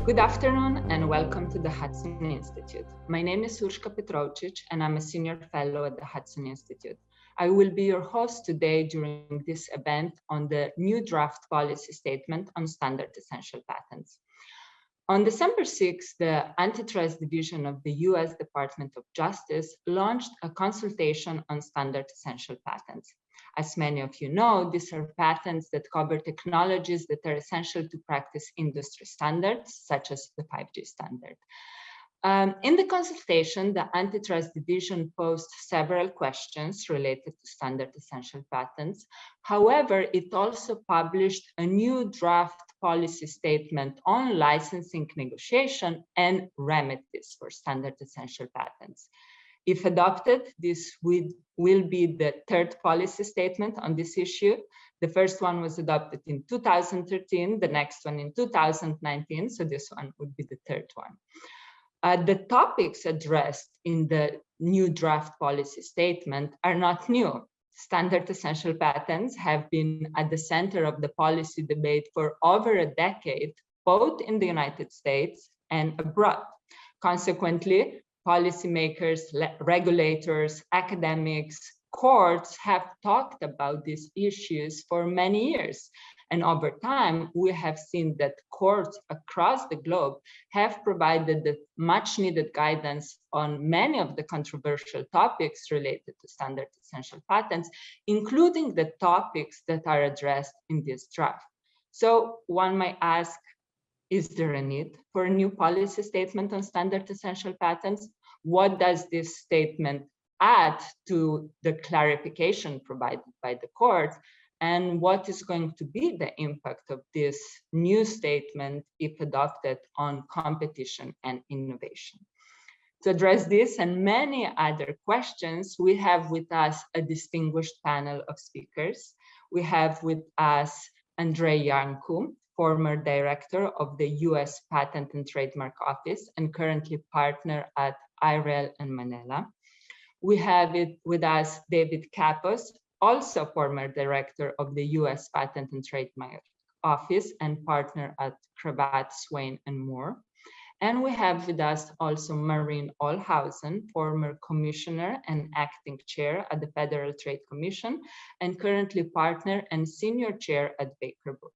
Good afternoon and welcome to the Hudson Institute. My name is Urška Petrovčič and I'm a senior fellow at the Hudson Institute. I will be your host today during this event on the new draft policy statement on standard essential patents. On December 6, the Antitrust Division of the US Department of Justice launched a consultation on standard essential patents. As many of you know, these are patents that cover technologies that are essential to practice industry standards, such as the 5G standard. In the consultation, the Antitrust Division posed several questions related to standard essential patents. However, it also published a new draft policy statement on licensing negotiation and remedies for standard essential patents. If adopted, this will be the third policy statement on this issue. The first one was adopted in 2013, the next one in 2019, so this one would be the third one. The topics addressed in the new draft policy statement are not new. Standard essential patents have been at the center of the policy debate for over a decade, both in the United States and abroad. Consequently, policymakers, regulators, academics, courts have talked about these issues for many years. And over time, we have seen that courts across the globe have provided the much needed guidance on many of the controversial topics related to standard essential patents, including the topics that are addressed in this draft. So one might ask, is there a need for a new policy statement on standard essential patents? What does this statement add to the clarification provided by the court? And what is going to be the impact of this new statement, if adopted, on competition and innovation? To address this and many other questions, we have with us a distinguished panel of speakers. We have with us Andrei Iancu, former director of the US Patent and Trademark Office and currently partner at IRL and Manila. We have it with us David Kappos, also former director of the US Patent and Trademark Office and partner at Cravat, Swaine and Moore. And we have with us also Maureen Ohlhausen, former commissioner and acting chair at the Federal Trade Commission and currently partner and senior chair at Baker Booth.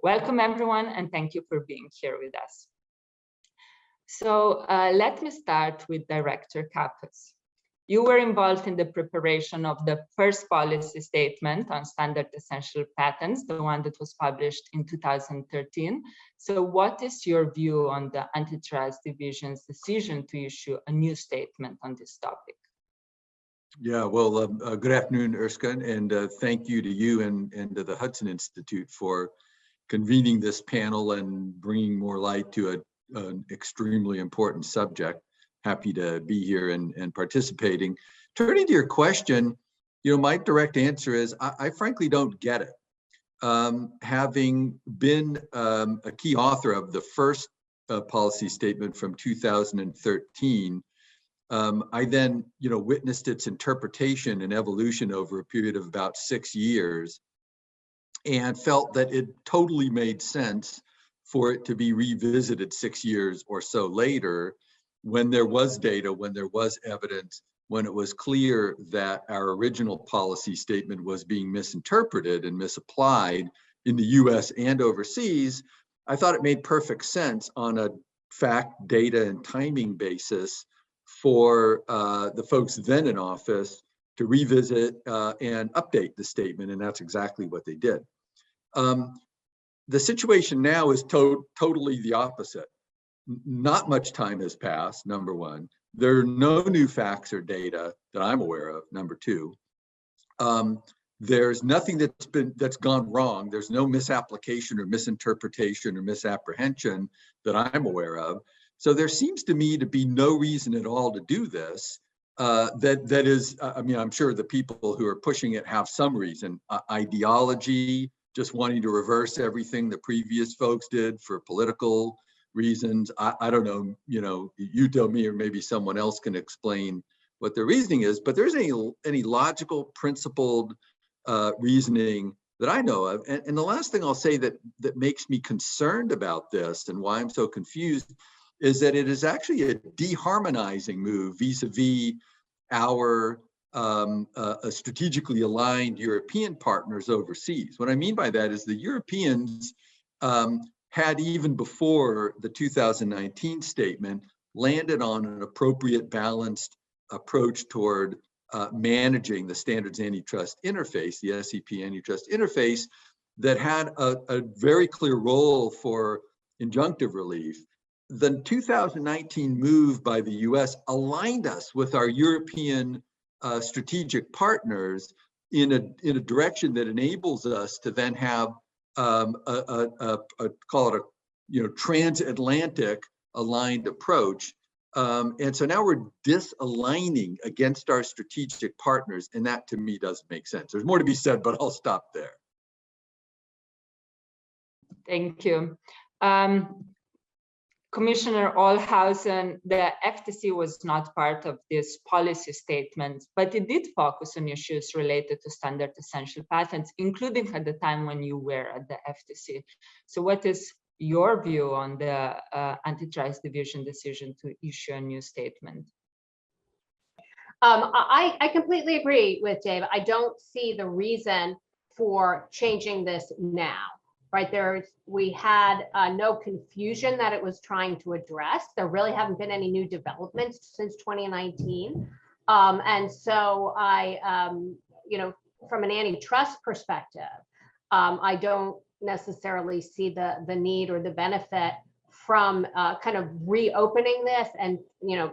Welcome everyone, and thank you for being here with us. So let me start with Director Kappos. You were involved in the preparation of the first policy statement on standard essential patents, the one that was published in 2013. So what is your view on the Antitrust Division's decision to issue a new statement on this topic? Yeah, well, good afternoon, Urška, and thank you to you and to the Hudson Institute for convening this panel and bringing more light to an extremely important subject. Happy to be here and participating. Turning to your question, my direct answer is I frankly don't get it. Having been a key author of the first policy statement from 2013, I then witnessed its interpretation and evolution over a period of about 6 years, and felt that it totally made sense for it to be revisited 6 years or so later, when there was data, when there was evidence, when it was clear that our original policy statement was being misinterpreted and misapplied in the US and overseas. I thought it made perfect sense on a fact, data, and timing basis for the folks then in office to revisit and update the statement, and that's exactly what they did. The situation now is totally the opposite. Not much time has passed, number one. There are no new facts or data that I'm aware of, number two. There's nothing that's gone wrong. There's no misapplication or misinterpretation or misapprehension that I'm aware of. So there seems to me to be no reason at all to do this. That is, I mean, I'm sure the people who are pushing it have some reason, ideology, just wanting to reverse everything the previous folks did for political reasons. I don't know, you tell me, or maybe someone else can explain what their reasoning is, but there's any logical, principled reasoning that I know of. And the last thing I'll say that makes me concerned about this and why I'm so confused is that it is actually a deharmonizing move vis-a-vis our strategically aligned European partners overseas. What I mean by that is the Europeans had, even before the 2019 statement, landed on an appropriate balanced approach toward managing the standards antitrust interface, the SEP antitrust interface, that had a very clear role for injunctive relief. The 2019 move by the US aligned us with our European strategic partners in a direction that enables us to then have call it a transatlantic aligned approach. And so now we're disaligning against our strategic partners, and that to me doesn't make sense. There's more to be said, but I'll stop there. Thank you. Commissioner Ohlhausen, the FTC was not part of this policy statement, but it did focus on issues related to standard essential patents, including at the time when you were at the FTC. So what is your view on the Antitrust Division decision to issue a new statement? I completely agree with Dave. I don't see the reason for changing this now. Right, we had no confusion that it was trying to address. There really haven't been any new developments since 2019. And so from an antitrust perspective, I don't necessarily see the need or the benefit from kind of reopening this and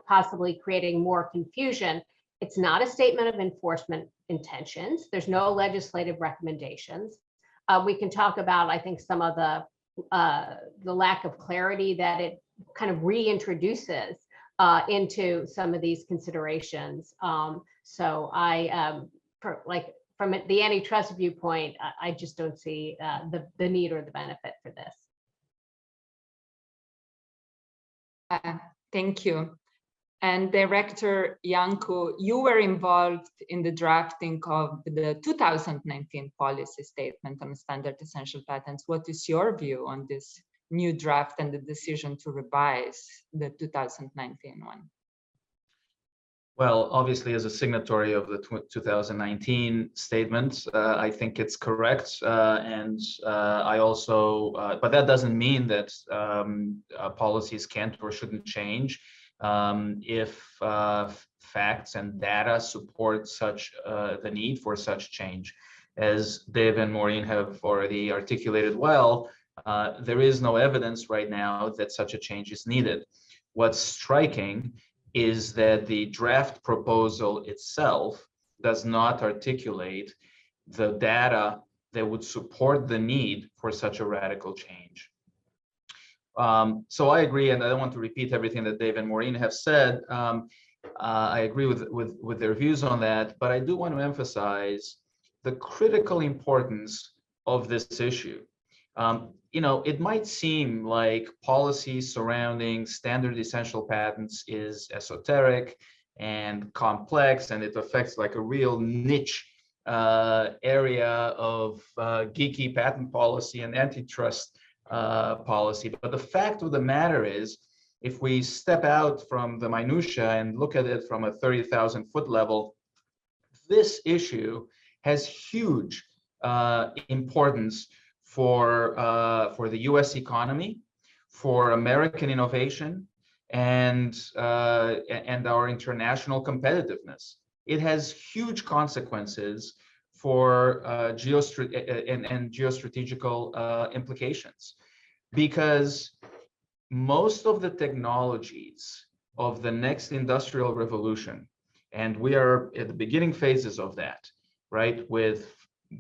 possibly creating more confusion. It's not a statement of enforcement intentions. There's no legislative recommendations. We can talk about, I think, some of the lack of clarity that it kind of reintroduces into some of these considerations. So from the antitrust viewpoint, I just don't see the need or the benefit for this. Thank you. And Director Iancu, you were involved in the drafting of the 2019 policy statement on standard essential patents. What is your view on this new draft and the decision to revise the 2019 one? Well, obviously, as a signatory of the 2019 statement, I think it's correct. And I also, but that doesn't mean that policies can't or shouldn't change. If facts and data support such the need for such change. As Dave and Maureen have already articulated well, there is no evidence right now that such a change is needed. What's striking is that the draft proposal itself does not articulate the data that would support the need for such a radical change. So I agree, and I don't want to repeat everything that Dave and Maureen have said. I agree with their views on that, but I do want to emphasize the critical importance of this issue. It might seem like policy surrounding standard essential patents is esoteric and complex, and it affects like a real niche area of geeky patent policy and antitrust policy. But the fact of the matter is, if we step out from the minutia and look at it from a 30,000-foot level, this issue has huge importance for the U.S. economy, for American innovation, and our international competitiveness. It has huge consequences for geostrategical implications, because most of the technologies of the next industrial revolution, and we are at the beginning phases of that, right, with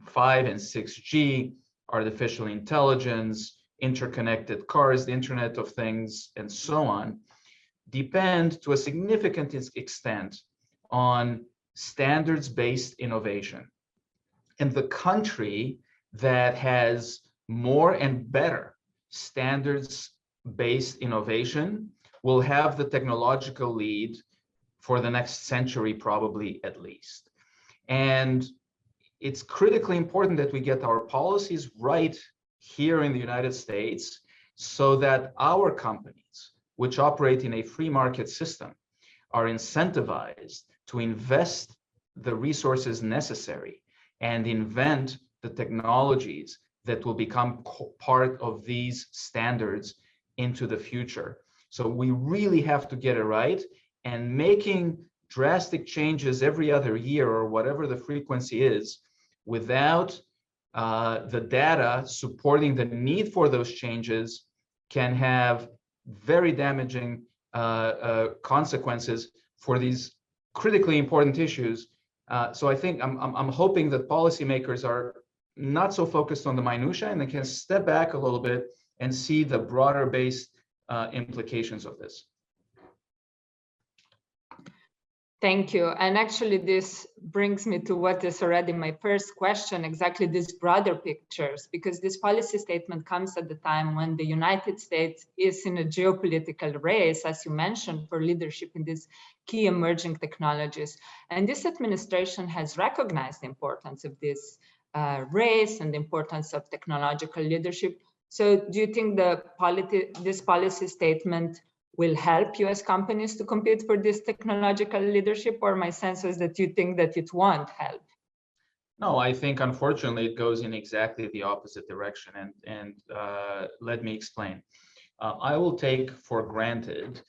5 and 6G, artificial intelligence, interconnected cars, the Internet of Things, and so on, depend to a significant extent on standards-based innovation. And the country that has more and better standards-based innovation will have the technological lead for the next century, probably at least. And it's critically important that we get our policies right here in the United States so that our companies, which operate in a free market system, are incentivized to invest the resources necessary and invent the technologies that will become part of these standards into the future. So we really have to get it right, and making drastic changes every other year or whatever the frequency is without the data supporting the need for those changes can have very damaging consequences for these critically important issues. So I think I'm hoping that policymakers are not so focused on the minutia and they can step back a little bit and see the broader based implications of this. Thank you. And actually, this brings me to what is already my first question, exactly these broader pictures, because this policy statement comes at the time when the United States is in a geopolitical race, as you mentioned, for leadership in these key emerging technologies. And this administration has recognized the importance of this race and the importance of technological leadership. So do you think this policy statement will help US companies to compete for this technological leadership, or my sense is that you think that it won't help? No, I think unfortunately it goes in exactly the opposite direction, and let me explain. I will take for granted,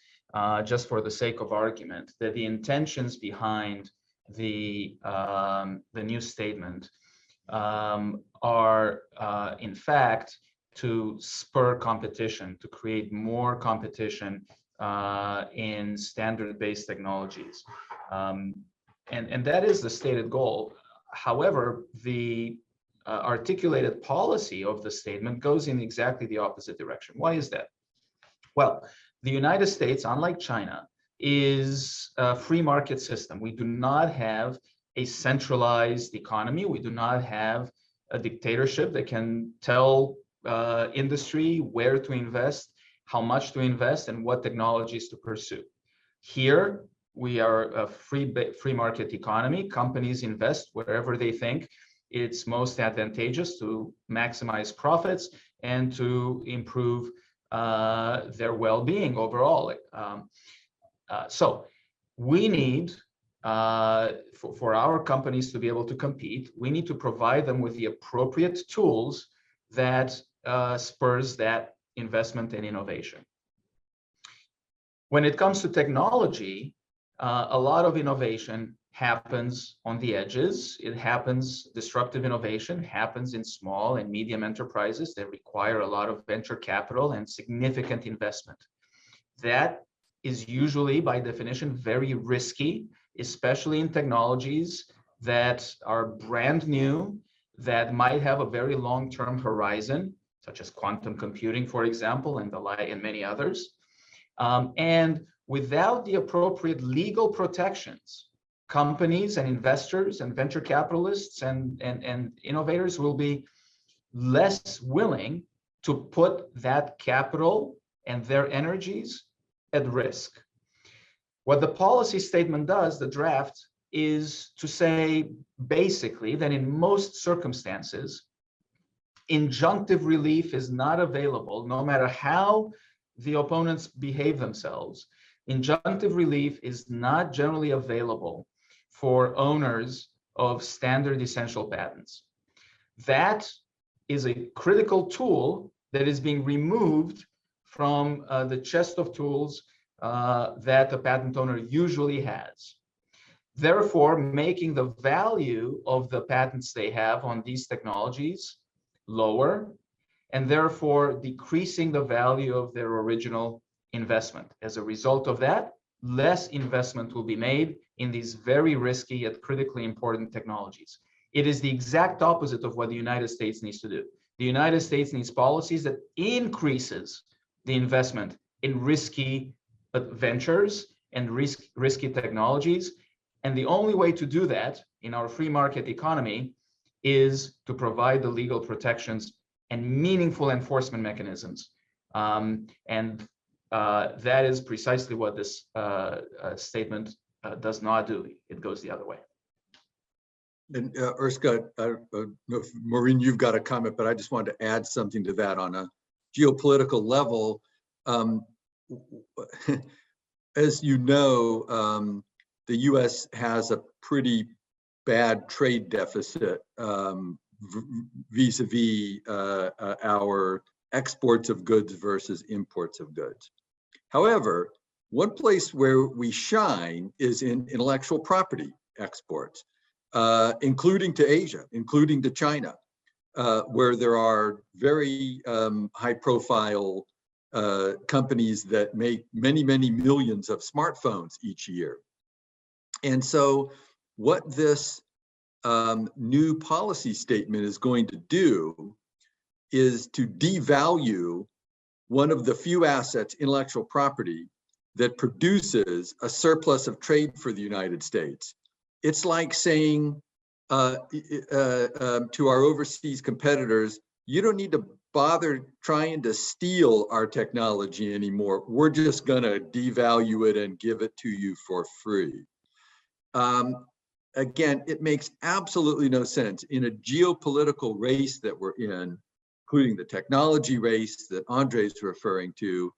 just for the sake of argument, that the intentions behind the new statement are in fact to spur competition, to create more competition in standard-based technologies. And that is the stated goal. However, the articulated policy of the statement goes in exactly the opposite direction. Why is that? Well, the United States, unlike China, is a free market system. We do not have a centralized economy. We do not have a dictatorship that can tell industry where to invest, how much to invest, and what technologies to pursue. Here, we are a free market economy. Companies invest wherever they think it's most advantageous to maximize profits and to improve their well-being overall. So we need, for our companies to be able to compete, we need to provide them with the appropriate tools that spurs that investment and innovation. When it comes to technology, a lot of innovation happens on the edges. Disruptive innovation happens in small and medium enterprises that require a lot of venture capital and significant investment. That is usually, by definition, very risky, especially in technologies that are brand new, that might have a very long-term horizon, such as quantum computing, for example, and many others. And without the appropriate legal protections, companies and investors and venture capitalists and innovators will be less willing to put that capital and their energies at risk. What the policy statement does, the draft, is to say basically that in most circumstances, injunctive relief is not available, no matter how the opponents behave themselves. Injunctive relief is not generally available for owners of standard essential patents. That is a critical tool that is being removed from the chest of tools that a patent owner usually has. Therefore, making the value of the patents they have on these technologies lower, and therefore decreasing the value of their original investment. As a result of that, less investment will be made in these very risky yet critically important technologies. It is the exact opposite of what the United States needs to do. The United States needs policies that increases the investment in risky ventures and risky technologies. And the only way to do that in our free market economy is to provide the legal protections and meaningful enforcement mechanisms. That is precisely what this statement does not do. It goes the other way. And Urška, I don't know if Maureen, you've got a comment, but I just wanted to add something to that on a geopolitical level. As you know, the US has a pretty bad trade deficit vis-a-vis our exports of goods versus imports of goods. However, one place where we shine is in intellectual property exports, including to Asia, including to China, where there are very high-profile companies that make many, many millions of smartphones each year. And so what this new policy statement is going to do is to devalue one of the few assets, intellectual property, that produces a surplus of trade for the United States. It's like saying to our overseas competitors, you don't need to bother trying to steal our technology anymore. We're just gonna devalue it and give it to you for free. Again, it makes absolutely no sense in a geopolitical race that we're in, including the technology race that Andrei's referring to,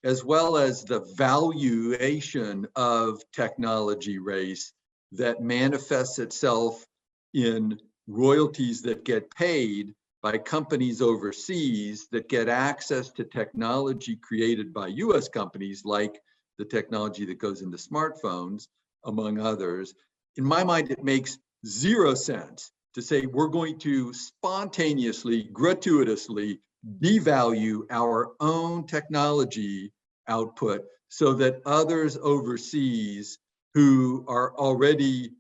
as well as the valuation of technology race that manifests itself in royalties that get paid by companies overseas that get access to technology created by US companies, like the technology that goes into smartphones, among others. In my mind, it makes zero sense to say we're going to spontaneously, gratuitously devalue our own technology output so that others overseas who are already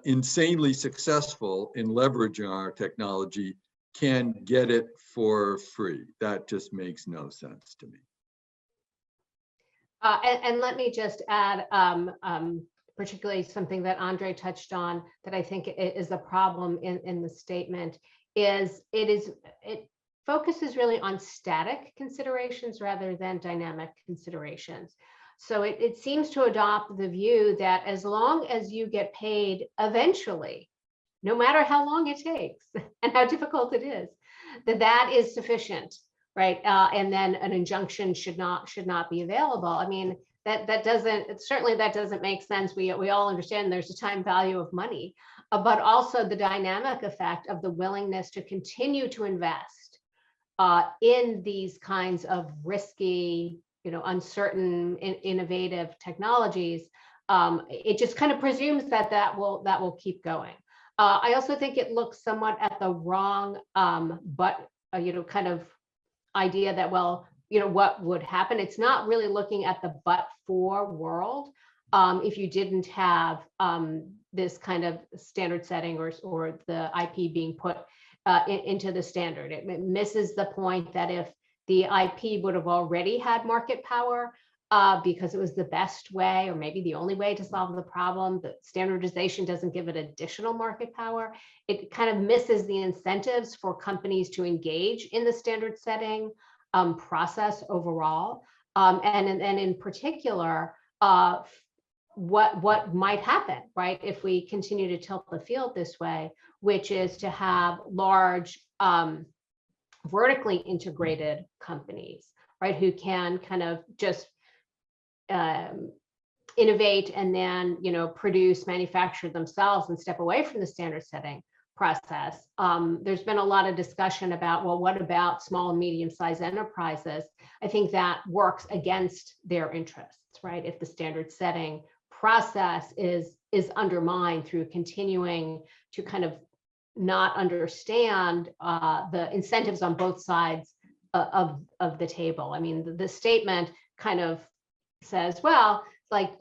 insanely successful in leveraging our technology can get it for free. That just makes no sense to me. And let me just add, particularly something that Andrei touched on that I think is a problem in the statement, is it focuses really on static considerations rather than dynamic considerations. So it seems to adopt the view that as long as you get paid eventually, no matter how long it takes and how difficult it is, that is sufficient, right? And then an injunction should not be available. I mean, that doesn't make sense. We all understand there's a time value of money, but also the dynamic effect of the willingness to continue to invest in these kinds of risky, uncertain, innovative technologies. It just kind of presumes that will keep going. I also think it looks somewhat at the wrong, kind of idea that, well, what would happen. It's not really looking at the but-for world if you didn't have this kind of standard setting or the IP being put into the standard. It misses the point that if the IP would have already had market power because it was the best way or maybe the only way to solve the problem, the standardization doesn't give it additional market power. It kind of misses the incentives for companies to engage in the standard setting process overall, and in particular, what might happen, right, if we continue to tilt the field this way, which is to have large vertically integrated companies, right, who can kind of just innovate and then produce, manufacture themselves and step away from the standard setting process. There's been a lot of discussion about, well, what about small and medium-sized enterprises? I think that works against their interests, right? If the standard setting process is undermined through continuing to kind of not understand the incentives on both sides of the table. I mean, the statement kind of says, well, like,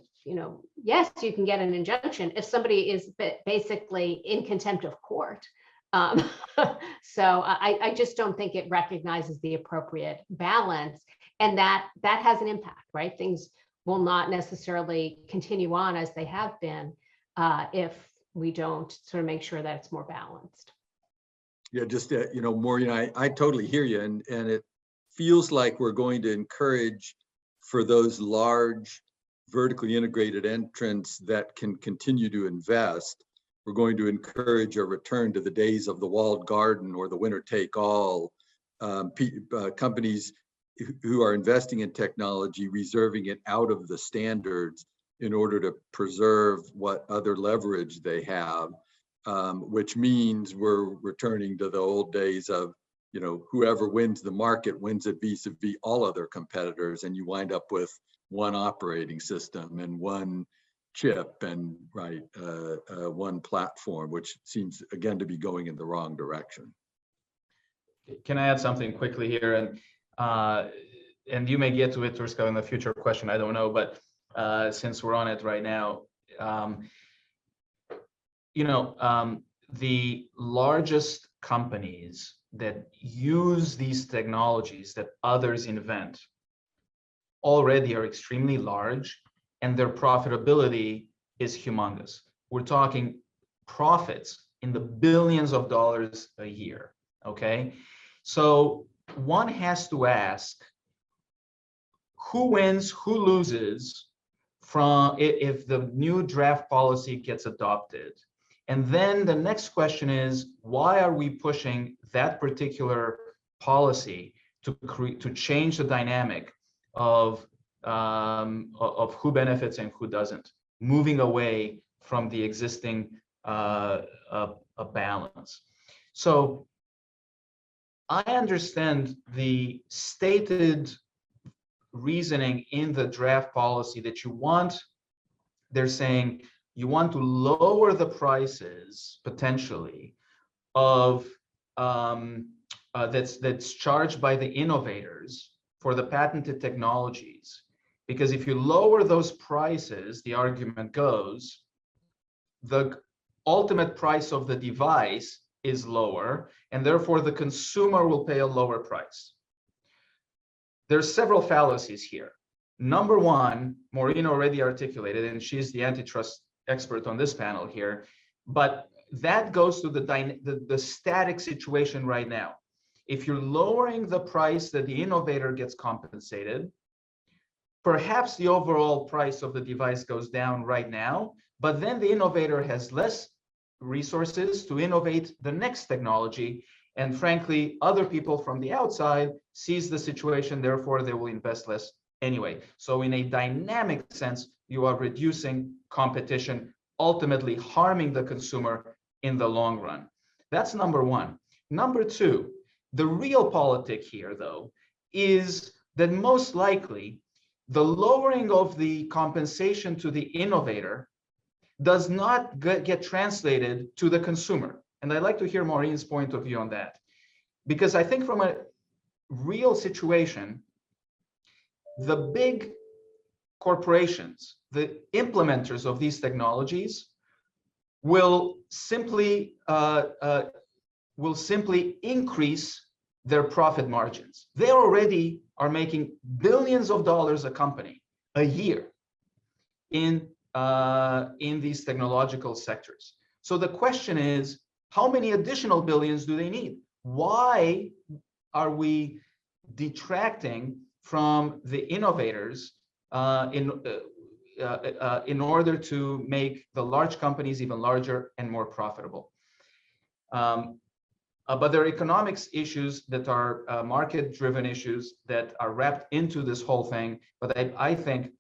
yes, you can get an injunction if somebody is basically in contempt of court. So I just don't think it recognizes the appropriate balance, and that has an impact, right? Things will not necessarily continue on as they have been if we don't sort of make sure that it's more balanced. Yeah, just Maureen, I totally hear you, and it feels like we're going to encourage for those large vertically integrated entrants that can continue to invest we're going to encourage a return to the days of the walled garden or the winner take all. Companies who are investing in technology, reserving it out of the standards in order to preserve what other leverage they have, which means we're returning to the old days of, you know, whoever wins the market wins it vis-a-vis all other competitors, and you wind up with one operating system and one chip and one platform, which seems again to be going in the wrong direction. Can I add something quickly here? And you may get to it, Urška, in the future question, I don't know, but since we're on it right now, the largest companies that use these technologies that others invent already are extremely large, and their profitability is humongous. We're talking profits in the billions of dollars a year, okay? So one has to ask, who wins, who loses from if the new draft policy gets adopted? And then the next question is, why are we pushing that particular policy to change the dynamic of who benefits and who doesn't, moving away from the existing balance? So I understand the stated reasoning in the draft policy that you want, they're saying you want to lower the prices potentially of that's charged by the innovators for the patented technologies, because if you lower those prices, the argument goes, the ultimate price of the device is lower, and therefore the consumer will pay a lower price. There's several fallacies here. Number one, Maureen already articulated, and she's the antitrust expert on this panel here, but that goes to the static situation right now. If you're lowering the price that the innovator gets compensated, perhaps the overall price of the device goes down right now, but then the innovator has less resources to innovate the next technology. And frankly, other people from the outside sees the situation, therefore they will invest less anyway. So in a dynamic sense, you are reducing competition, ultimately harming the consumer in the long run. That's number one. Number two, the real politic here, though, is that most likely the lowering of the compensation to the innovator does not get translated to the consumer. And I'd like to hear Maureen's point of view on that. Because I think from a real situation, the big corporations, the implementers of these technologies, will simply increase their profit margins. They already are making billions of dollars a company a year in these technological sectors. So the question is, how many additional billions do they need? Why are we detracting from the innovators in order to make the large companies even larger and more profitable? But there are economics issues that are market-driven issues that are wrapped into this whole thing. But I think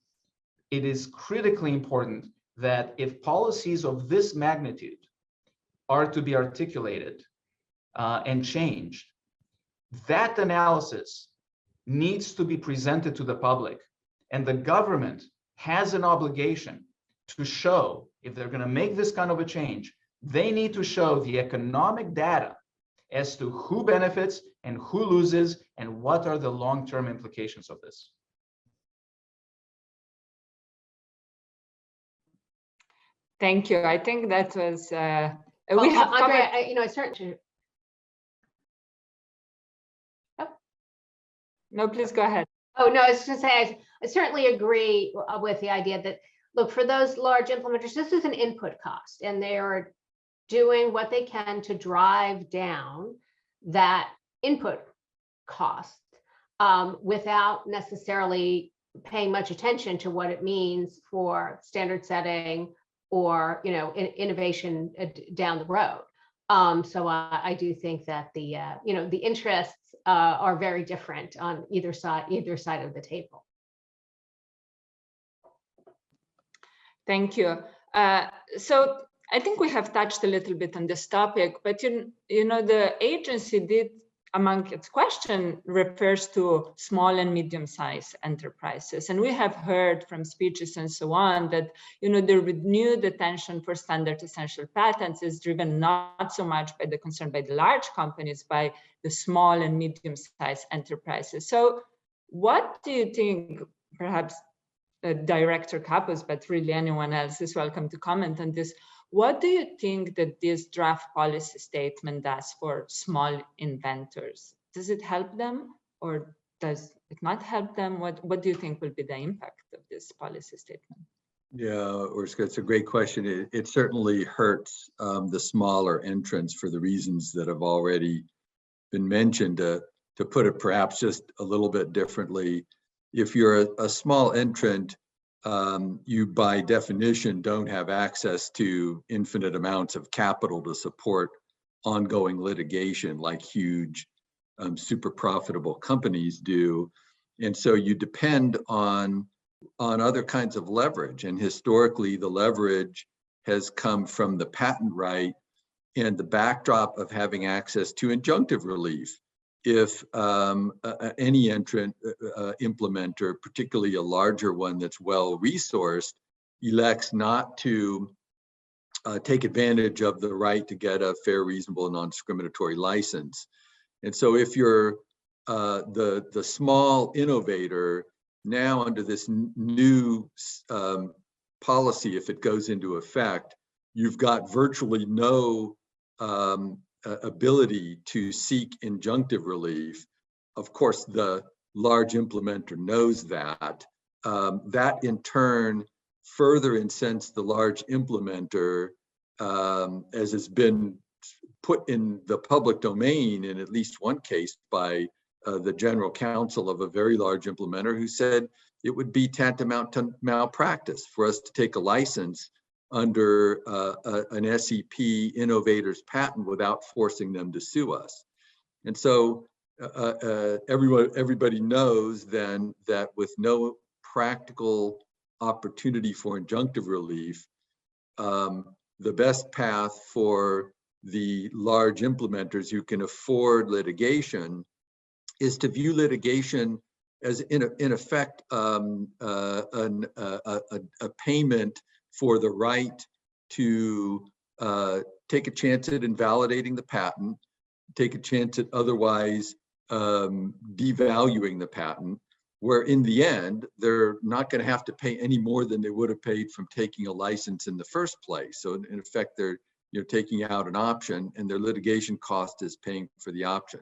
it is critically important that if policies of this magnitude are to be articulated and changed, that analysis needs to be presented to the public. And the government has an obligation to show, if they're going to make this kind of a change, they need to show the economic data as to who benefits and who loses and what are the long-term implications of this. Thank you. I think that was we have Andrei, I certainly. Oh. No, please go ahead. Oh no, I was just gonna say I certainly agree with the idea that, look, for those large implementers, this is an input cost, and they are doing what they can to drive down that input cost without necessarily paying much attention to what it means for standard setting or innovation down the road. So I do think that the the interests are very different on either side of the table. Thank you. So I think we have touched a little bit on this topic, but the agency did, among its question, refers to small and medium-sized enterprises. And we have heard from speeches and so on that the renewed attention for standard essential patents is driven not so much by the concern by the large companies, by the small and medium-sized enterprises. So what do you think, perhaps Director Kappos, but really anyone else is welcome to comment on this. What do you think that this draft policy statement does for small inventors? Does it help them or does it not help them? What do you think will be the impact of this policy statement? Yeah, Urška, it's a great question. It certainly hurts the smaller entrants for the reasons that have already been mentioned. To put it perhaps just a little bit differently, if you're a small entrant, you by definition don't have access to infinite amounts of capital to support ongoing litigation like huge, super profitable companies do. And so you depend on other kinds of leverage. And historically, the leverage has come from the patent right and the backdrop of having access to injunctive relief. If any entrant implementer, particularly a larger one that's well-resourced, elects not to take advantage of the right to get a fair, reasonable, and non-discriminatory license. And so if you're the small innovator, now under this new policy, if it goes into effect, you've got virtually no ability to seek injunctive relief. Of course, the large implementer knows that. That in turn further incents the large implementer, as has been put in the public domain in at least one case by the general counsel of a very large implementer, who said it would be tantamount to malpractice for us to take a license under an SEP innovator's patent without forcing them to sue us. And so everybody knows then that with no practical opportunity for injunctive relief, the best path for the large implementers who can afford litigation is to view litigation as in effect a payment for the right to take a chance at invalidating the patent, take a chance at otherwise devaluing the patent, where in the end, they're not going to have to pay any more than they would have paid from taking a license in the first place. So in effect, you're taking out an option and their litigation cost is paying for the option.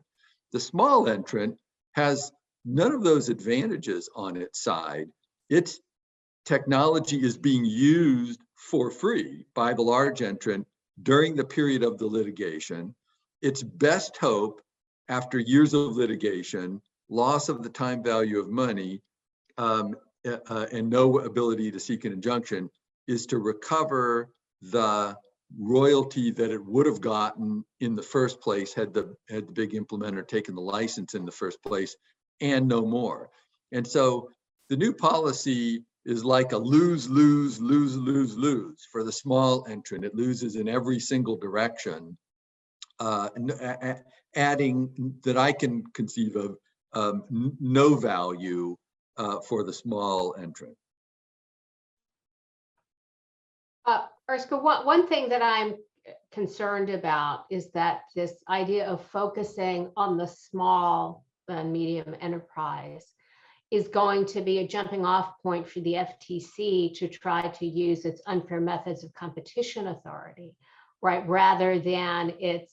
The small entrant has none of those advantages on its side. Its technology is being used for free by the large entrant during the period of the litigation. Its best hope after years of litigation, loss of the time value of money, and no ability to seek an injunction, is to recover the royalty that it would have gotten in the first place had the big implementer taken the license in the first place, and no more. And so the new policy is like a lose, lose, lose, lose, lose for the small entrant. It loses in every single direction, adding that I can conceive of no value for the small entrant. Urška, one thing that I'm concerned about is that this idea of focusing on the small and medium enterprise is going to be a jumping off point for the FTC to try to use its unfair methods of competition authority, right? Rather than its,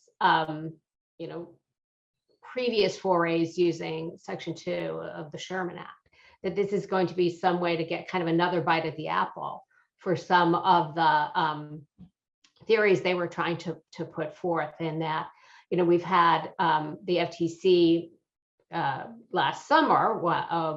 previous forays using Section 2 of the Sherman Act, that this is going to be some way to get kind of another bite at the apple for some of the theories they were trying to put forth. In that, we've had the FTC last summer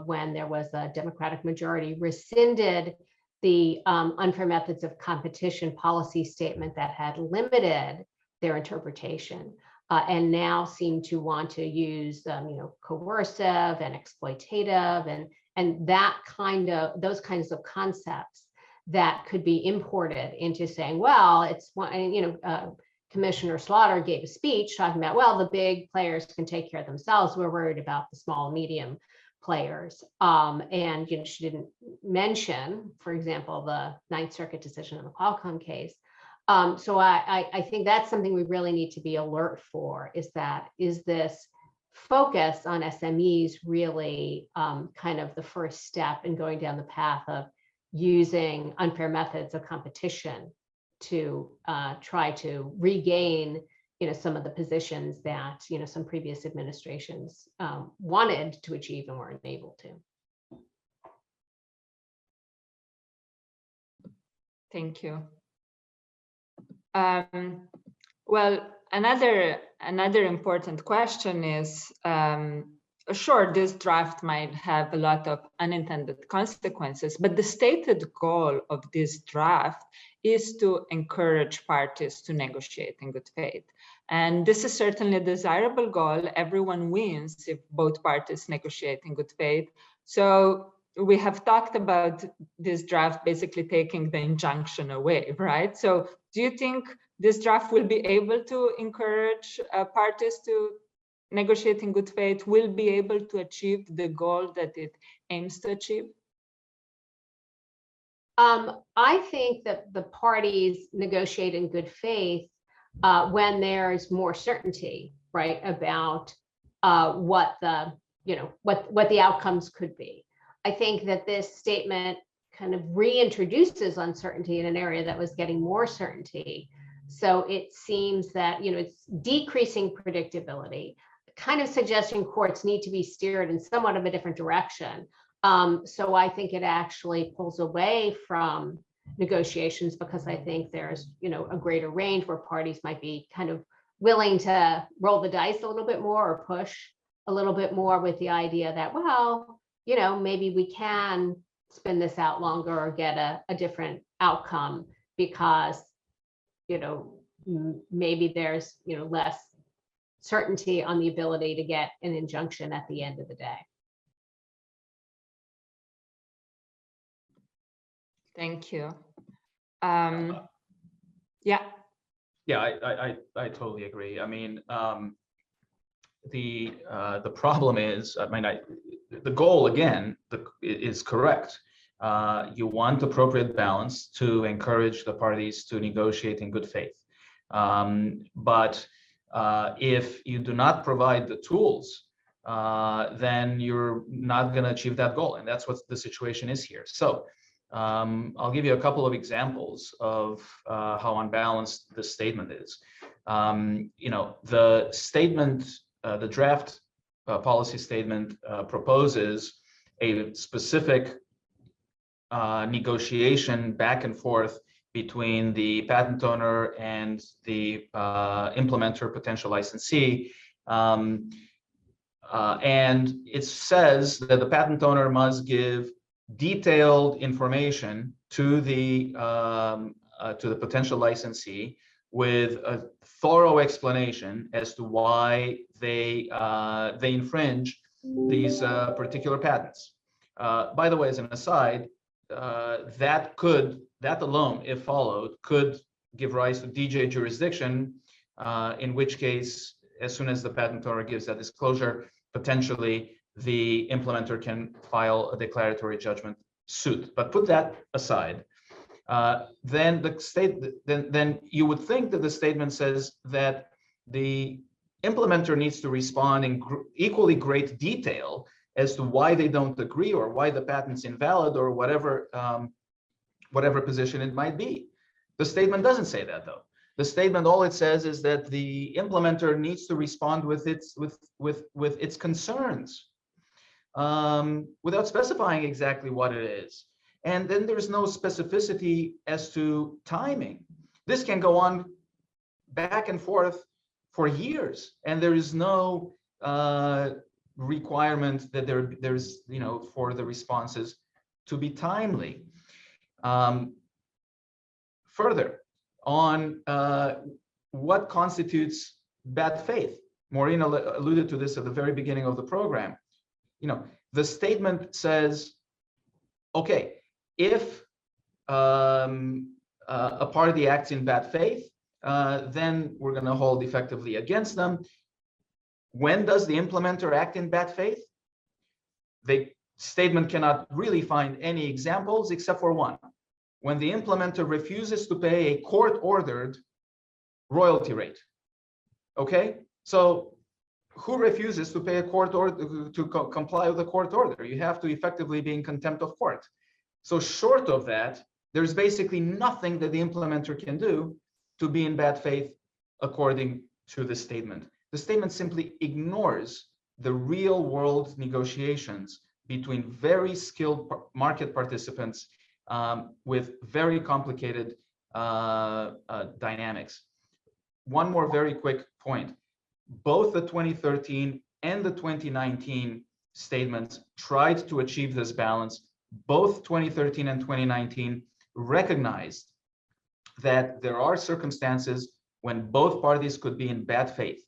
when there was a Democratic majority rescinded the unfair methods of competition policy statement that had limited their interpretation, and now seem to want to use coercive and exploitative and those kinds of concepts that could be imported into saying, well, it's Commissioner Slaughter gave a speech talking about, well, the big players can take care of themselves. We're worried about the small and medium players. And she didn't mention, for example, the Ninth Circuit decision in the Qualcomm case. So I think that's something we really need to be alert for, is this focus on SMEs really kind of the first step in going down the path of using unfair methods of competition to try to regain some of the positions that some previous administrations wanted to achieve and weren't able to. Thank you. Well, another important question is, sure, this draft might have a lot of unintended consequences, but the stated goal of this draft is to encourage parties to negotiate in good faith. And this is certainly a desirable goal. Everyone wins if both parties negotiate in good faith. So we have talked about this draft basically taking the injunction away, right? So do you think this draft will be able to encourage parties to negotiate in good faith, will be able to achieve the goal that it aims to achieve? I think that the parties negotiate in good faith when there's more certainty, right, about what the outcomes could be. I think that this statement kind of reintroduces uncertainty in an area that was getting more certainty. So it seems that it's decreasing predictability, kind of suggesting courts need to be steered in somewhat of a different direction. So I think it actually pulls away from negotiations, because I think there's a greater range where parties might be kind of willing to roll the dice a little bit more or push a little bit more with the idea that, well, maybe we can spin this out longer or get a different outcome because maybe there's less certainty on the ability to get an injunction at the end of the day. Thank you. Yeah. Yeah, I totally agree. I mean, the problem is, the goal again is correct. You want appropriate balance to encourage the parties to negotiate in good faith. But if you do not provide the tools, then you're not going to achieve that goal. And that's what the situation is here. So I'll give you a couple of examples of how unbalanced this statement is. The statement, the draft policy statement proposes a specific negotiation back and forth between the patent owner and the implementer, potential licensee. And it says that the patent owner must give detailed information to the potential licensee with a thorough explanation as to why they infringe these particular patents. By the way, as an aside, that alone, if followed, could give rise to DJ jurisdiction, in which case, as soon as the patent owner gives that disclosure, potentially the implementer can file a declaratory judgment suit. But put that aside, then you would think that the statement says that the implementer needs to respond in equally great detail as to why they don't agree or why the patent's invalid or whatever position it might be. The statement doesn't say that, though. The statement, all it says is that the implementer needs to respond with its concerns, without specifying exactly what it is. And then there's no specificity as to timing. This can go on back and forth for years, and there is no requirement that there's for the responses to be timely. Further, on what constitutes bad faith. Maureen alluded to this at the very beginning of the program. The statement says, okay, if a party acts in bad faith, then we're going to hold effectively against them. When does the implementer act in bad faith? The statement cannot really find any examples except for one. When the implementer refuses to pay a court-ordered royalty rate. Okay, so who refuses to pay a court order to comply with a court order? You have to effectively be in contempt of court. So short of that, there's basically nothing that the implementer can do to be in bad faith according to the statement. The statement simply ignores the real world negotiations between very skilled market participants with very complicated dynamics. One more very quick point. Both the 2013 and the 2019 statements tried to achieve this balance. Both 2013 and 2019 recognized that there are circumstances when both parties could be in bad faith.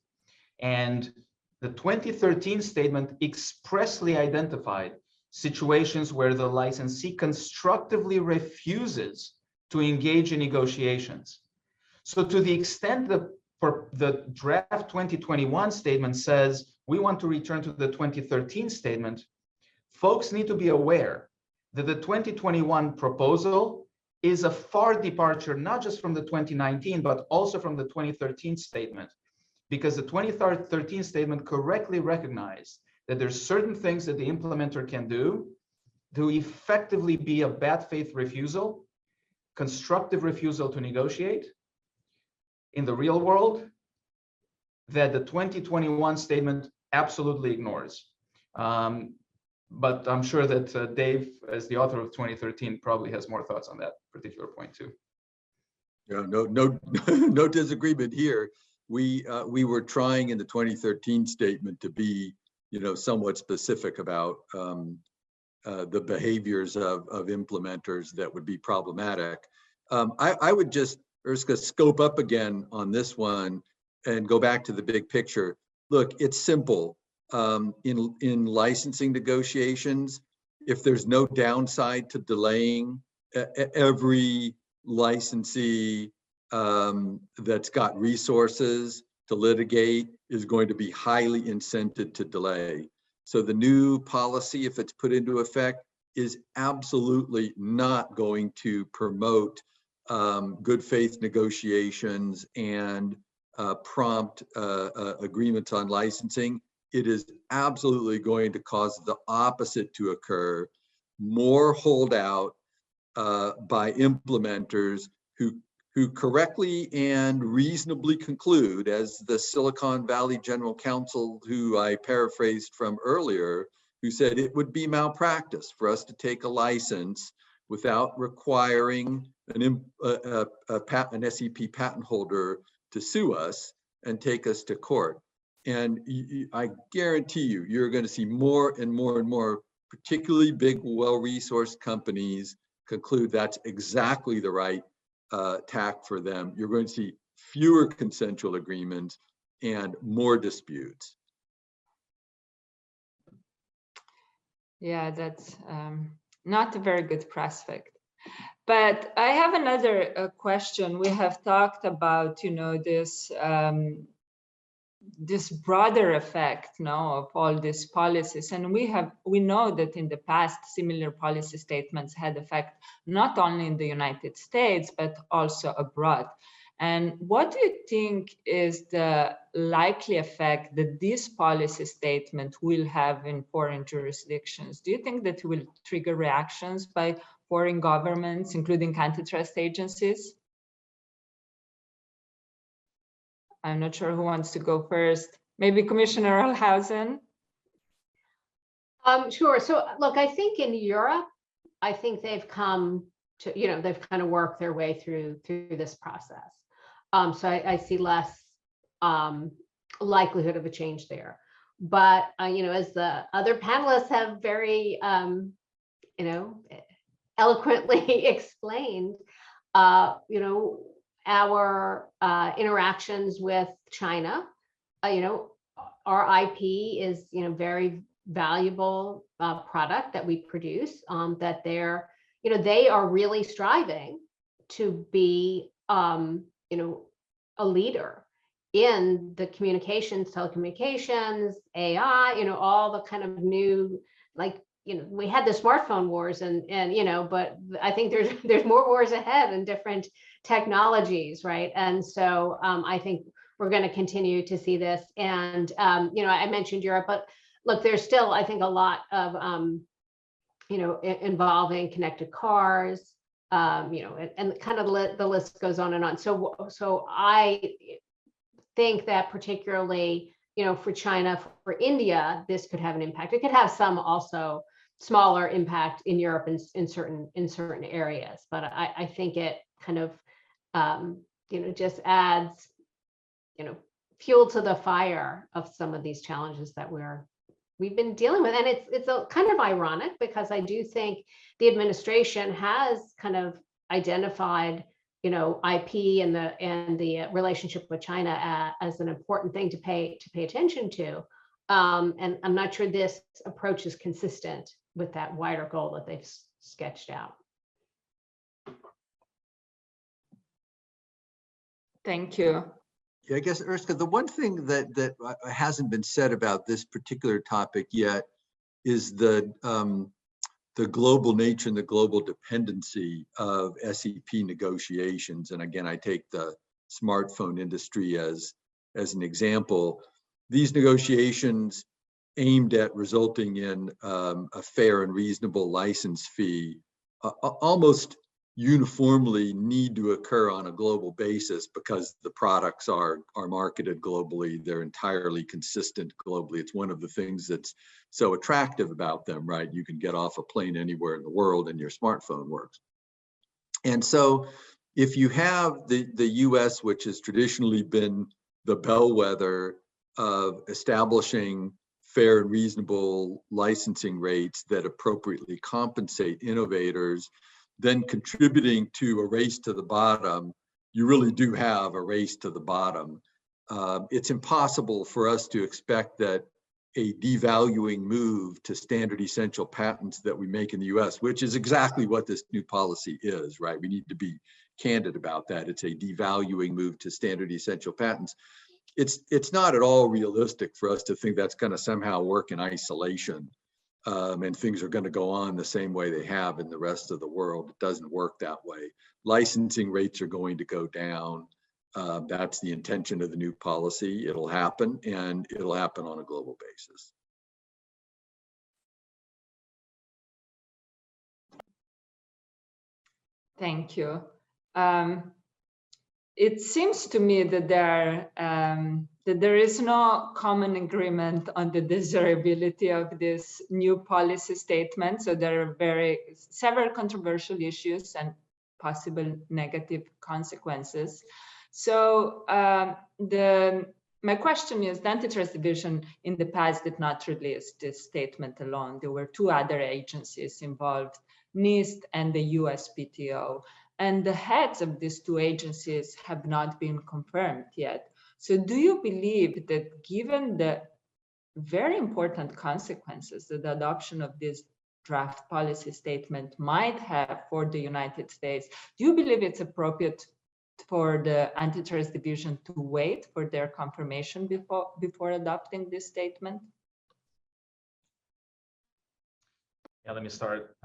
And the 2013 statement expressly identified situations where the licensee constructively refuses to engage in negotiations. So to the extent that the draft 2021 statement says we want to return to the 2013 statement, folks need to be aware that the 2021 proposal is a far departure, not just from the 2019, but also from the 2013 statement, because the 2013 statement correctly recognized that there's certain things that the implementer can do to effectively be a bad faith refusal, constructive refusal to negotiate in the real world, that the 2021 statement absolutely ignores. But I'm sure that Dave, as the author of 2013, probably has more thoughts on that particular point too. Yeah, no disagreement here. We were trying in the 2013 statement to be, somewhat specific about the behaviors of implementers that would be problematic. I would just, Urška, scope up again on this one and go back to the big picture. Look, it's simple. In licensing negotiations, if there's no downside to delaying, every licensee that's got resources to litigate is going to be highly incented to delay. So the new policy, if it's put into effect, is absolutely not going to promote good faith negotiations and prompt agreements on licensing. It is absolutely going to cause the opposite to occur, more holdout by implementers who correctly and reasonably conclude, as the Silicon Valley General Counsel, who I paraphrased from earlier, who said it would be malpractice for us to take a license without requiring an SEP patent holder to sue us and take us to court. And I guarantee you, you're going to see more and more and more, particularly big, well-resourced companies conclude that's exactly the right tack for them. You're going to see fewer consensual agreements and more disputes. Yeah, that's not a very good prospect. But I have another question. We have talked about, this broader effect of all these policies, and we know that in the past similar policy statements had effect not only in the United States but also abroad. And what do you think is the likely effect that this policy statement will have in foreign jurisdictions? Do you think that it will trigger reactions by foreign governments, including antitrust agencies? I'm not sure who wants to go first. Maybe Commissioner Ohlhausen? Sure. So look, I think in Europe, I think they've come to, they've kind of worked their way through this process. So I see less likelihood of a change there. But, as the other panelists have very, eloquently explained, you know, our interactions with China. You know, our IP is, you know, very valuable product that we produce. That they're, you know, they are really striving to be, you know, a leader in the communications, telecommunications, AI, you know, all the kind of new, like, you know, we had the smartphone wars and you know, but I think there's more wars ahead in different technologies, right? And so I think we're going to continue to see this. And you know, I mentioned Europe, but look, there's still, I think, a lot of you know, involving connected cars, you know, and kind of the list goes on and on. So I think that particularly, you know, for China, for India, this could have an impact. It could have some also smaller impact in Europe in certain areas, but I think it kind of you know, just adds, you know, fuel to the fire of some of these challenges that we've been dealing with. And it's a kind of ironic, because I do think the administration has kind of identified, you know, IP and the relationship with China as an important thing to pay attention to. And I'm not sure this approach is consistent with that wider goal that they've sketched out. Thank you. Yeah, I guess, Urška, the one thing that hasn't been said about this particular topic yet is the global nature and the global dependency of SEP negotiations. And again, I take the smartphone industry as an example. These negotiations aimed at resulting in a fair and reasonable license fee almost uniformly need to occur on a global basis, because the products are marketed globally. They're entirely consistent globally. It's one of the things that's so attractive about them, right? You can get off a plane anywhere in the world and your smartphone works. And so if you have the US, which has traditionally been the bellwether of establishing fair and reasonable licensing rates that appropriately compensate innovators, then contributing to a race to the bottom, you really do have a race to the bottom. It's impossible for us to expect that a devaluing move to standard essential patents that we make in the US, which is exactly what this new policy is, right? We need to be candid about that. It's a devaluing move to standard essential patents. It's not at all realistic for us to think that's going to somehow work in isolation. And things are going to go on the same way they have in the rest of the world. It doesn't work that way. Licensing rates are going to go down. That's the intention of the new policy. It'll happen, and it'll happen on a global basis. Thank you. It seems to me that there is no common agreement on the desirability of this new policy statement. So there are several controversial issues and possible negative consequences. So my question is, the Antitrust Division in the past did not release this statement alone. There were two other agencies involved, NIST and the USPTO. And the heads of these two agencies have not been confirmed yet. So do you believe that, given the very important consequences that the adoption of this draft policy statement might have for the United States, do you believe it's appropriate for the Antitrust Division to wait for their confirmation before adopting this statement? Yeah, let me start.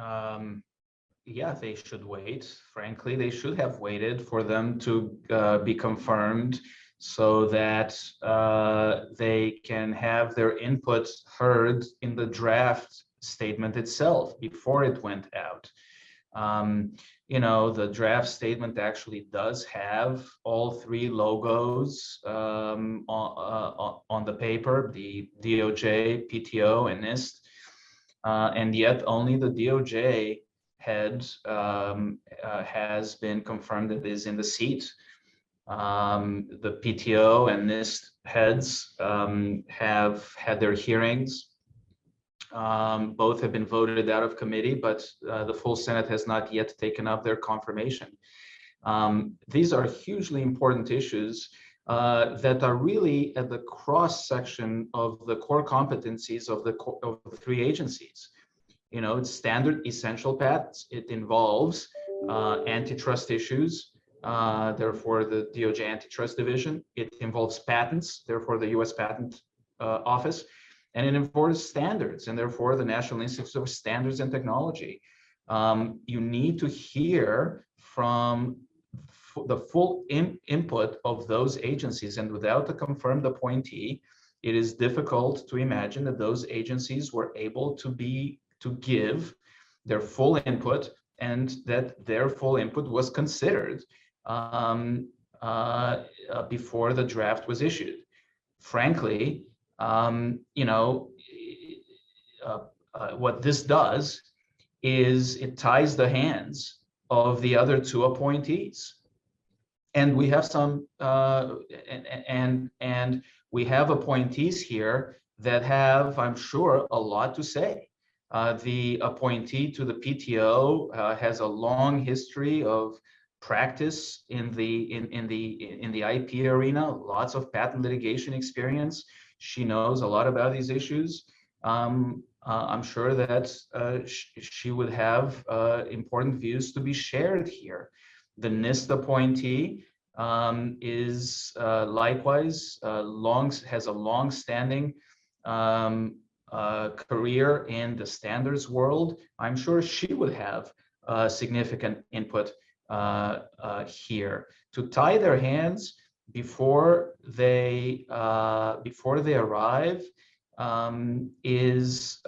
Yeah, they should wait. Frankly, they should have waited for them to be confirmed, so that they can have their input heard in the draft statement itself before it went out. You know, the draft statement actually does have all three logos on the paper, the DOJ, PTO, and NIST, and yet only the DOJ head has been confirmed that is in the seat. The PTO and NIST heads have had their hearings. Both have been voted out of committee, but the full Senate has not yet taken up their confirmation. These are hugely important issues that are really at the cross section of the core competencies of the three agencies. You know, it's standard essential patents. It involves antitrust issues, therefore the DOJ Antitrust Division. It involves patents, therefore the US Patent Office. And it involves standards, and therefore the National Institute of Standards and Technology. You need to hear from the full input of those agencies, and without a confirmed appointee, it is difficult to imagine that those agencies were able to give their full input, and that their full input was considered before the draft was issued. Frankly, you know, what this does is it ties the hands of the other two appointees. And we have some, and we have appointees here that have, I'm sure, a lot to say. The appointee to the PTO has a long history of practice in the IP arena, lots of patent litigation experience. She knows a lot about these issues. I'm sure that she would have important views to be shared here. The NIST appointee is likewise has a long-standing career in the standards world. I'm sure she would have significant input here. To tie their hands before they arrive is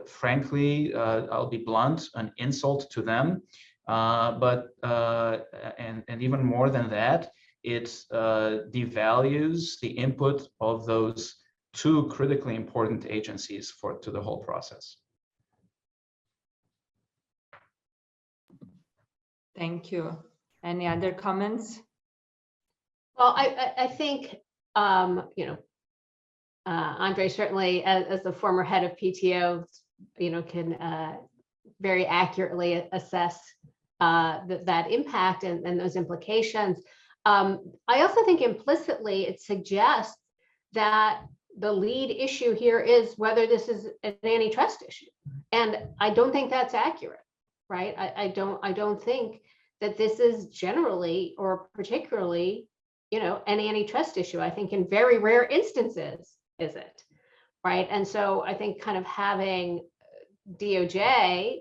frankly, I'll be blunt, an insult to them. But even more than that, it devalues the input of those two critically important agencies to the whole process. Thank you. Any other comments? Well, I think, you know, Andrei certainly, as the former head of PTO, you know, can very accurately assess that impact and those implications. I also think implicitly it suggests that the lead issue here is whether this is an antitrust issue, and I don't think that's accurate, right? I don't think that this is generally or particularly, you know, an antitrust issue. I think in very rare instances is it, right? And so I think kind of having DOJ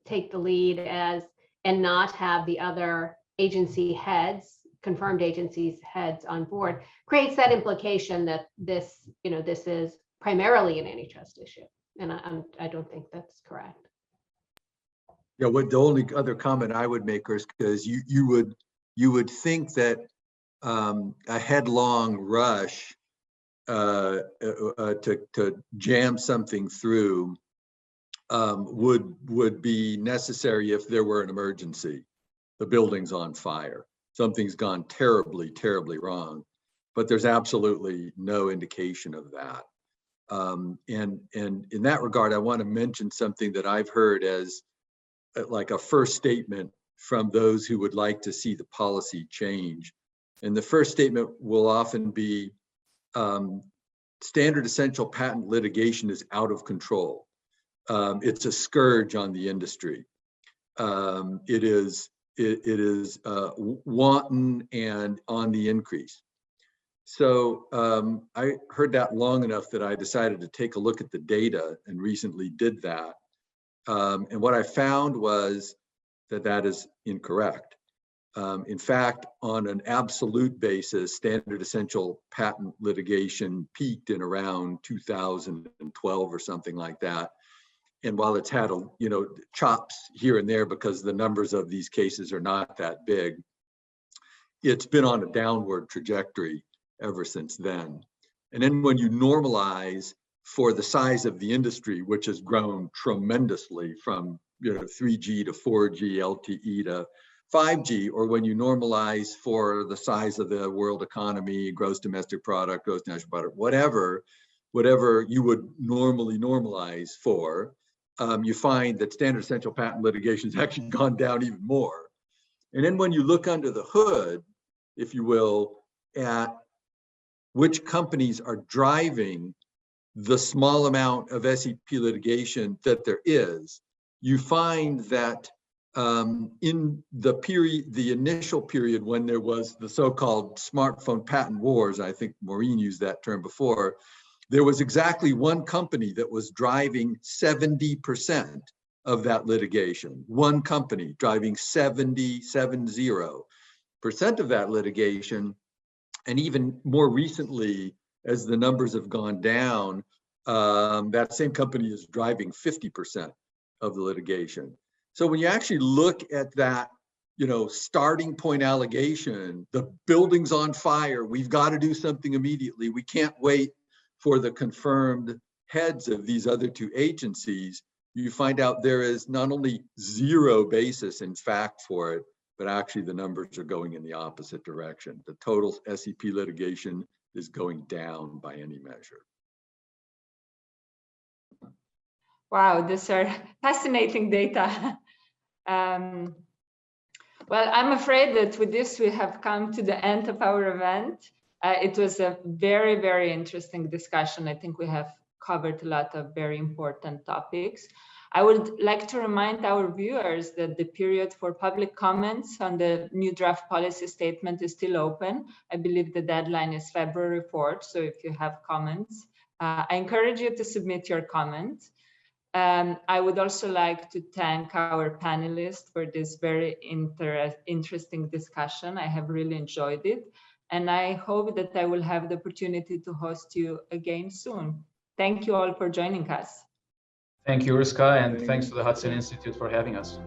take the lead and not have the other agency heads, confirmed agencies heads on board, creates that implication that this, you know, this is primarily an antitrust issue. And I don't think that's correct. Yeah, what the only other comment I would make, Urška, is you would think that a headlong rush to jam something through would be necessary if there were an emergency. The building's on fire. Something's gone terribly, terribly wrong, but there's absolutely no indication of that. And in that regard, I want to mention something that I've heard as like a first statement from those who would like to see the policy change. And the first statement will often be, standard essential patent litigation is out of control. It's a scourge on the industry. It is wanton and on the increase. So I heard that long enough that I decided to take a look at the data and recently did that. And what I found was that is incorrect. In fact, on an absolute basis, standard essential patent litigation peaked in around 2012 or something like that. And while it's had chops here and there because the numbers of these cases are not that big, it's been on a downward trajectory ever since then. And then when you normalize for the size of the industry, which has grown tremendously from 3G to 4G, LTE to 5G, or when you normalize for the size of the world economy, gross domestic product, gross national product, whatever, whatever you would normally normalize for, you find that standard essential patent litigation has actually gone down even more. And then when you look under the hood, if you will, at which companies are driving the small amount of SEP litigation that there is, you find that in the initial period when there was the so-called smartphone patent wars, I think Maureen used that term before, there was exactly one company that was driving 70% of that litigation. One company driving 70% of that litigation. And even more recently, as the numbers have gone down, that same company is driving 50% of the litigation. So when you actually look at that, starting point allegation, the building's on fire, we've got to do something immediately, we can't wait for the confirmed heads of these other two agencies, you find out there is not only zero basis in fact for it, but actually the numbers are going in the opposite direction. The total SEP litigation is going down by any measure. Wow, these are fascinating data. Well, I'm afraid that with this, we have come to the end of our event. It was a very, very interesting discussion. I think we have covered a lot of very important topics. I would like to remind our viewers that the period for public comments on the new draft policy statement is still open. I believe the deadline is February 4th. So if you have comments, I encourage you to submit your comments. I would also like to thank our panelists for this very interesting discussion. I have really enjoyed it. And I hope that I will have the opportunity to host you again soon. Thank you all for joining us. Thank you, Urška, and thanks to the Hudson Institute for having us.